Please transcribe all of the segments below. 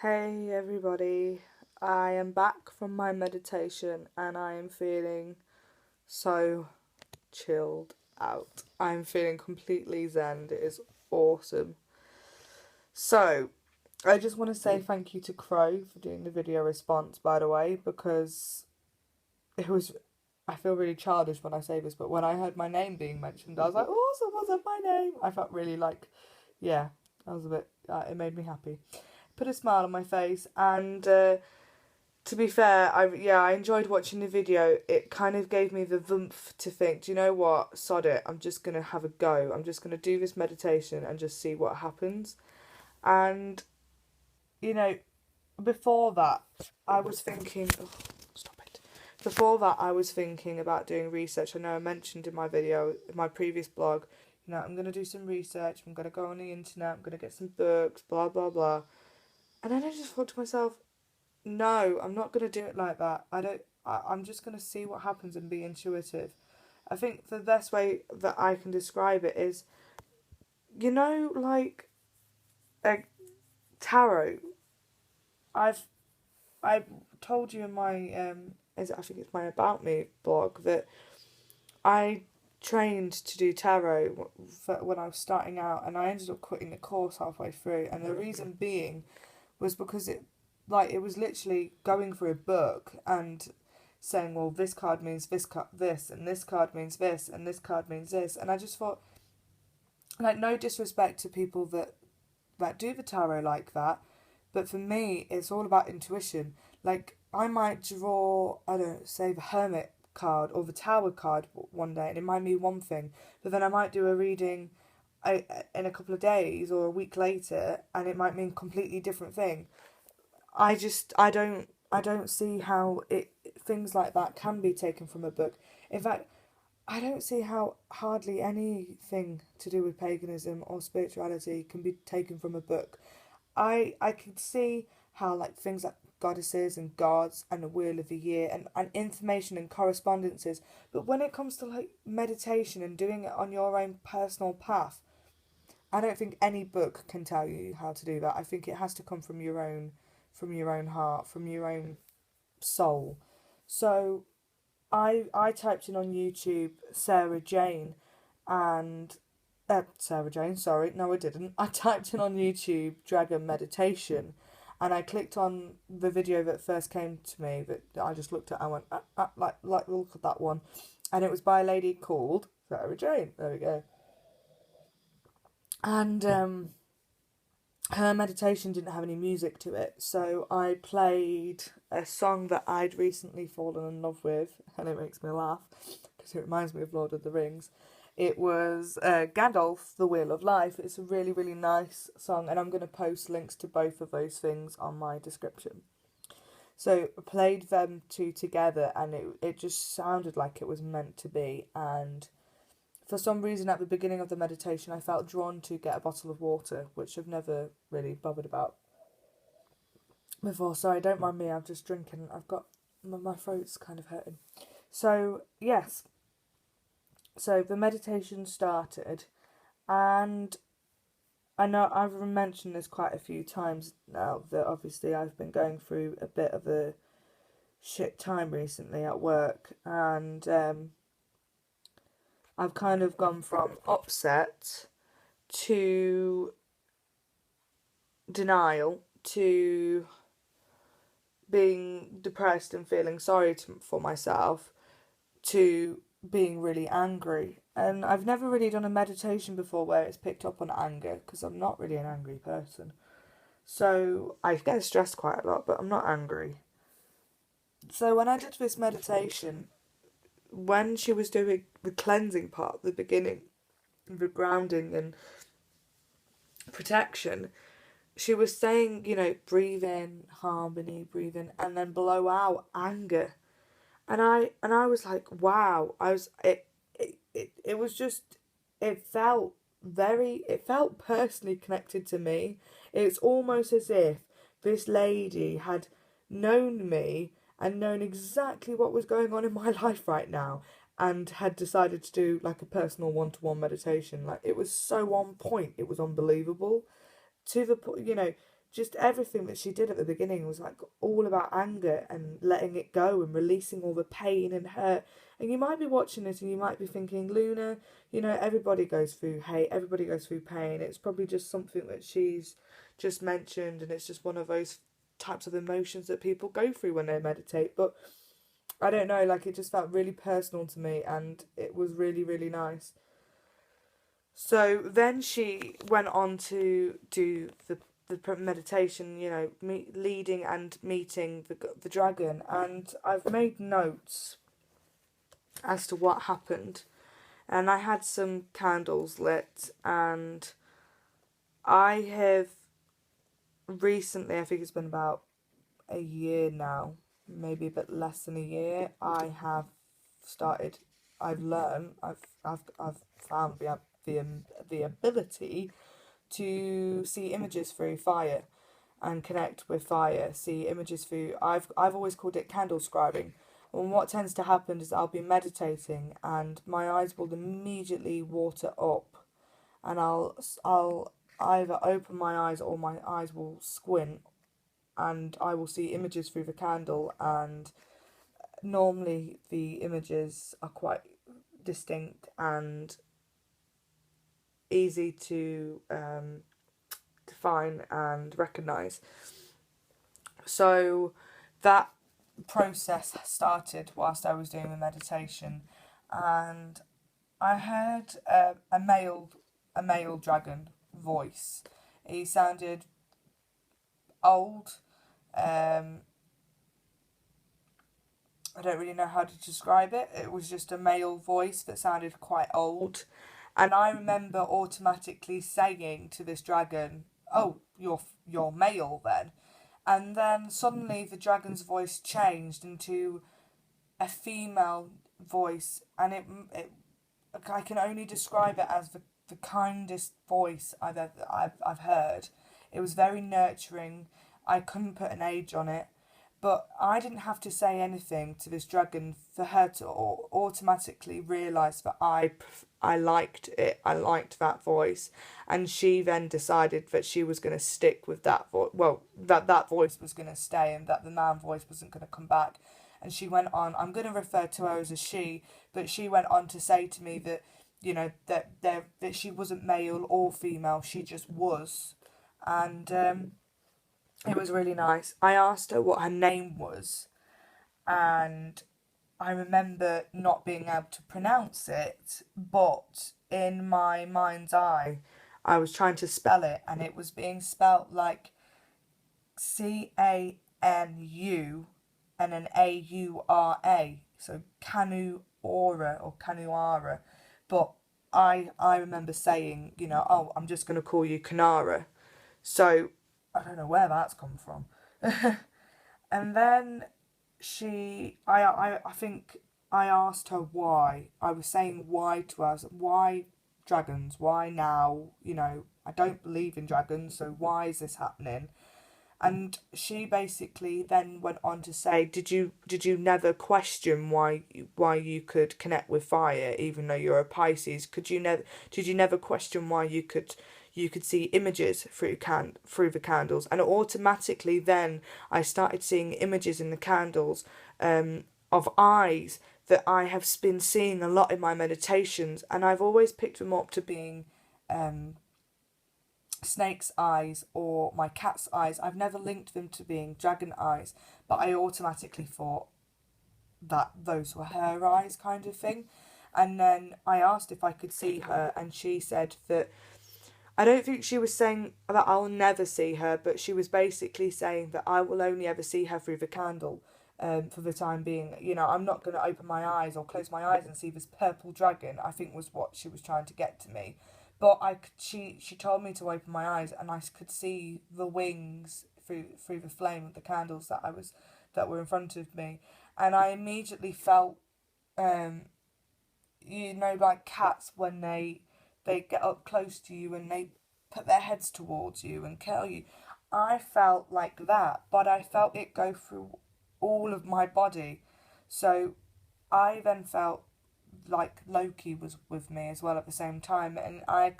Hey everybody, I am back from my meditation and I am feeling so chilled out. I'm feeling completely zen. It is awesome. So, I just want to say thank you to Crow for doing the video response, by the way, because it was. I feel really childish when I say this, but when I heard my name being mentioned, I was like, oh, someone said my name. I felt really like, yeah, I was a bit, it made me happy. Put a smile on my face and to be fair, I enjoyed watching the video. It kind of gave me the oomph to think, do you know what? Sod it. I'm just gonna have a go. I'm just gonna do this meditation and just see what happens. And you know, before that, I was thinking. Oh, stop it. Before that, I was thinking about doing research. I know I mentioned in my video, in my previous blog, I'm gonna do some research. I'm gonna go on the internet. I'm gonna get some books. Blah blah blah. And then I just thought to myself, no, I'm not going to do it like that. I'm just going to see what happens and be intuitive. I think the best way that I can describe it is, like a tarot. I've I told you in my I think it's my About Me blog that I trained to do tarot when I was starting out, and I ended up quitting the course halfway through. And the reason being was because it was literally going through a book and saying, well, this card means this, and this card means this, and this card means this, and I just thought, like, no disrespect to people that do the tarot like that, but for me, it's all about intuition. Like, I might draw, I don't know, say the Hermit card or the Tower card one day, and it might mean one thing, but then I might do a reading in a couple of days or a week later, and it might mean a completely different thing. I don't see how it things like that can be taken from a book. In fact, I don't see how hardly anything to do with paganism or spirituality can be taken from a book. I can see how, like, things like goddesses and gods and the wheel of the year and information and correspondences, but when it comes to, like, meditation and doing it on your own personal path, I don't think any book can tell you how to do that. I think it has to come from your own heart, from your own soul. So I typed in on YouTube Sarah Jane and Sarah Jane, sorry, no I didn't. I typed in on YouTube Dragon Meditation, and I clicked on the video that first came to me that I just looked at. I went like look at that one, and it was by a lady called Sarah Jane. There we go. And her meditation didn't have any music to it, so I played a song that I'd recently fallen in love with, and it makes me laugh because it reminds me of Lord of the Rings. It was Gandalf, The Wheel of Life. It's a really, really nice song, and I'm going to post links to both of those things on my description. So I played them two together, and it just sounded like it was meant to be, and for some reason at the beginning of the meditation I felt drawn to get a bottle of water, which I've never really bothered about before. Sorry, don't mind me, I'm just drinking. I've got my throat's kind of hurting. So yes, so the meditation started, and I know I've mentioned this quite a few times now that obviously I've been going through a bit of a shit time recently at work, and I've kind of gone from upset to denial to being depressed and feeling sorry for myself to being really angry. And I've never really done a meditation before where it's picked up on anger, because I'm not really an angry person. So I get stressed quite a lot, but I'm not angry. So when I did this meditation, when she was doing the cleansing part, the beginning, the grounding and protection, she was saying, breathe in harmony, breathe in, and then blow out anger. And I was like, wow. It was just, it felt personally connected to me. It's almost as if this lady had known me and known exactly what was going on in my life right now, and had decided to do like a personal one-to-one meditation. Like, it was so on point, it was unbelievable, to the point, just everything that she did at the beginning was like all about anger and letting it go and releasing all the pain and hurt. And you might be watching it and you might be thinking, Luna, you know, everybody goes through hate, everybody goes through pain. It's probably just something that she's just mentioned, and it's just one of those types of emotions that people go through when they meditate. But I don't know, like it just felt really personal to me, and it was really, really nice. So then she went on to do the meditation, you know, leading and meeting the dragon. And I've made notes as to what happened. And I had some candles lit, and I have recently, I think it's been about a year now, maybe a bit less than a year, I've learned, I've found the ability to see images through fire and connect with fire, see images through, I've always called it candle scribing. And what tends to happen is I'll be meditating and my eyes will immediately water up, and I'll either open my eyes or my eyes will squint, and I will see images through the candle, and normally the images are quite distinct and easy to define and recognise. So that process started whilst I was doing the meditation, and I heard a male dragon voice. He sounded old. I don't really know how to describe it. It was just a male voice that sounded quite old. And I remember automatically saying to this dragon, "Oh, you're male then." And then suddenly the dragon's voice changed into a female voice, and it I can only describe it as the kindest voice I've heard. It was very nurturing. I couldn't put an age on it. But I didn't have to say anything to this dragon for her to automatically realise that I liked it. I liked that voice. And she then decided that she was going to stick with that voice. Well, that voice was going to stay and that the man voice wasn't going to come back. And she went on, I'm going to refer to her as a she, but she went on to say to me that, you know, that she wasn't male or female. She just was. And it was really nice. I asked her what her name was, and I remember not being able to pronounce it, but in my mind's eye, I was trying to spell it, and it was being spelt like Canu and an Aura, so Canuora or Canuara. But I remember saying, you know, oh, I'm just going to call you Kanara. So I don't know where that's come from. And then I think I asked her why. I was saying why to her. Why dragons? Why now? You know, I don't believe in dragons, so why is this happening? And she basically then went on to say, did you never question why you could connect with fire, even though you're a Pisces? Did you never question why you could see images through the candles? And automatically then I started seeing images in the candles of eyes that I have been seeing a lot in my meditations, and I've always picked them up to being snake's eyes or my cat's eyes. I've never linked them to being dragon eyes, but I automatically thought that those were her eyes, kind of thing. And then I asked if I could see her, and she said that I don't think she was saying that I'll never see her, but she was basically saying that I will only ever see her through the candle for the time being. You know, I'm not going to open my eyes or close my eyes and see this purple dragon, I think was what she was trying to get to me. But she told me to open my eyes, and I could see the wings through the flame of the candles that were in front of me, and I immediately felt, you know, like cats when they get up close to you and they put their heads towards you and curl you. I felt like that, but I felt it go through all of my body. So I then felt like Loki was with me as well at the same time, and I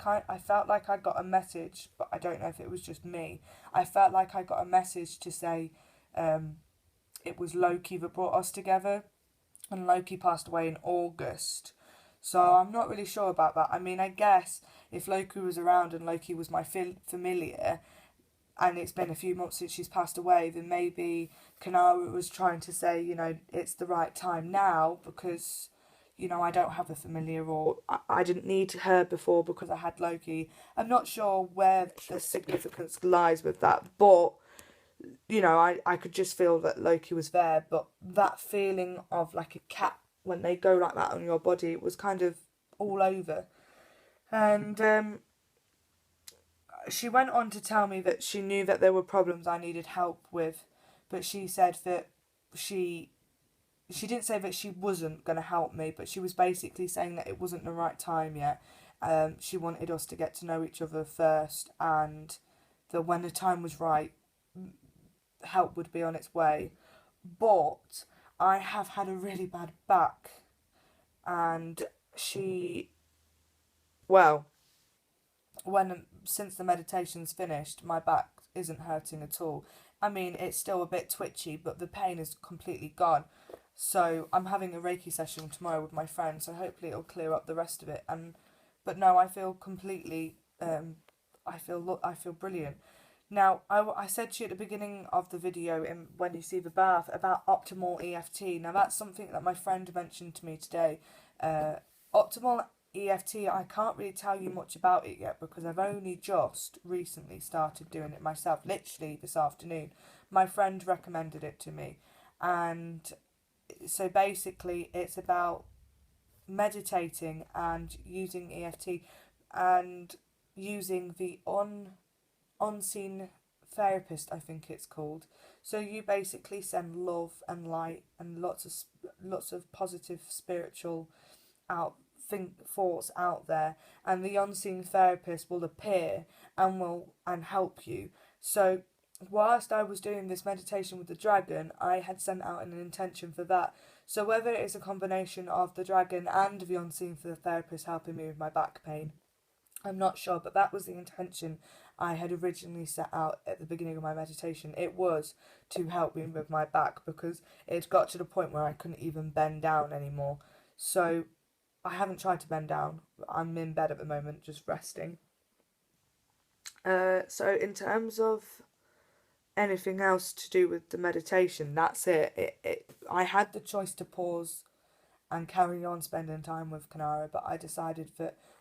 felt like I got a message, but I don't know if it was just me. I felt like I got a message to say, it was Loki that brought us together, and Loki passed away in August. So I'm not really sure about that. I mean, I guess if Loki was around and Loki was my familiar, and it's been a few months since she's passed away, then maybe Kanara was trying to say, it's the right time now because, I don't have a familiar, or I didn't need her before because I had Loki. I'm not sure where the significance lies with that, but, I could just feel that Loki was there, but that feeling of like a cat when they go like that on your body was kind of all over. And she went on to tell me that she knew that there were problems I needed help with, but she said that she didn't say that she wasn't going to help me, but she was basically saying that it wasn't the right time yet. She wanted us to get to know each other first, and that when the time was right, help would be on its way. But I have had a really bad back, and well, since the meditation's finished, my back isn't hurting at all. I mean, it's still a bit twitchy, but the pain is completely gone. So I'm having a Reiki session tomorrow with my friend, so hopefully it'll clear up the rest of it. But no, I feel completely. I feel brilliant. Now, I said to you at the beginning of the video, when you see the bath, about optimal EFT. Now, that's something that my friend mentioned to me today. Optimal EFT, I can't really tell you much about it yet because I've only just recently started doing it myself, literally this afternoon. My friend recommended it to me, and so basically it's about meditating and using EFT and using the unseen therapist, I think it's called. So you basically send love and light and lots of positive spiritual thoughts out there, and the unseen therapist will appear and help you. So whilst I was doing this meditation with the dragon, I had sent out an intention for that. So whether it is a combination of the dragon and the unseen for the therapist helping me with my back pain, I'm not sure, but that was the intention I had originally set out at the beginning of my meditation. It was to help me with my back because it got to the point where I couldn't even bend down anymore. So I haven't tried to bend down. I'm in bed at the moment, just resting. So in terms of anything else to do with the meditation, that's it. I had the choice to pause and carry on spending time with Kanara, but I decided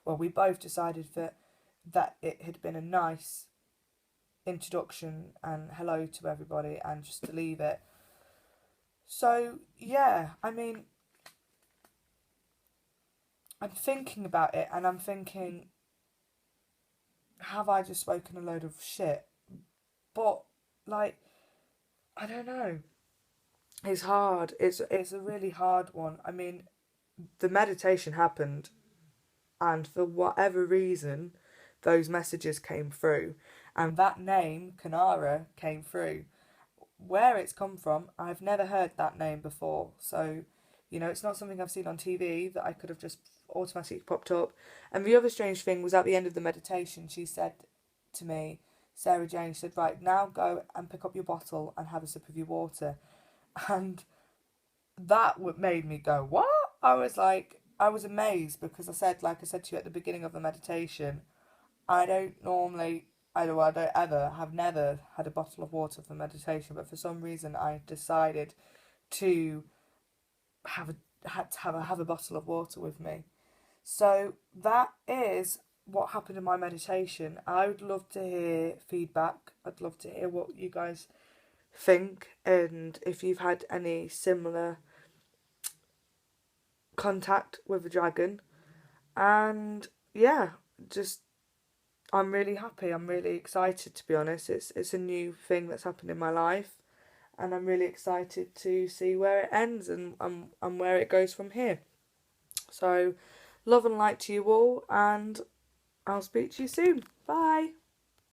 we both decided that it had been a nice introduction and hello to everybody and just to leave it. So yeah, I mean, I'm thinking about it and I'm thinking, have I just spoken a load of shit? But like, I don't know. It's hard. It's a really hard one. I mean, the meditation happened, and for whatever reason, those messages came through, and that name Kanara came through. Where it's come from, I've never heard that name before. So, it's not something I've seen on TV that I could have just automatically popped up. And the other strange thing was at the end of the meditation, she said to me, Sarah Jane, she said, right, now go and pick up your bottle and have a sip of your water. And that made me go, what? I was amazed because like I said to you at the beginning of the meditation, I don't ever, have never had a bottle of water for meditation, but for some reason I decided to have a bottle of water with me. So that is what happened in my meditation. I would love to hear feedback. I'd love to hear what you guys think, and if you've had any similar contact with the dragon. And yeah, just I'm really happy. I'm really excited, to be honest. It's a new thing that's happened in my life, and I'm really excited to see where it ends and where it goes from here. So, love and light to you all, and I'll speak to you soon. Bye.